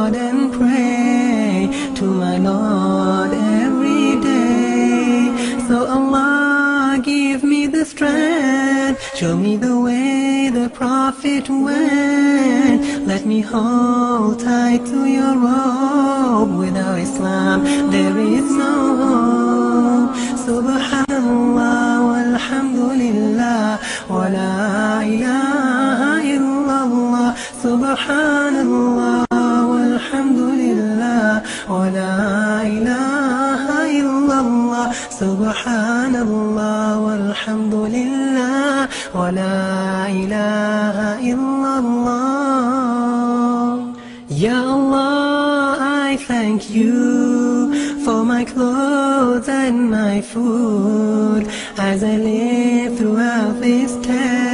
God and pray to my Lord every day. So Allah, give me the strength, show me the way the Prophet went. Let me hold tight to your rope. Without Islam there is no hope. Subhanallah walhamdulillah wa la ilaha illallah. Subhanallah walhamdulillah wa la ilaha illallah. Subhanallah walhamdulillah wa la ilaha illallah. Ya Allah, I thank you for my clothes and my food as I live throughout this test.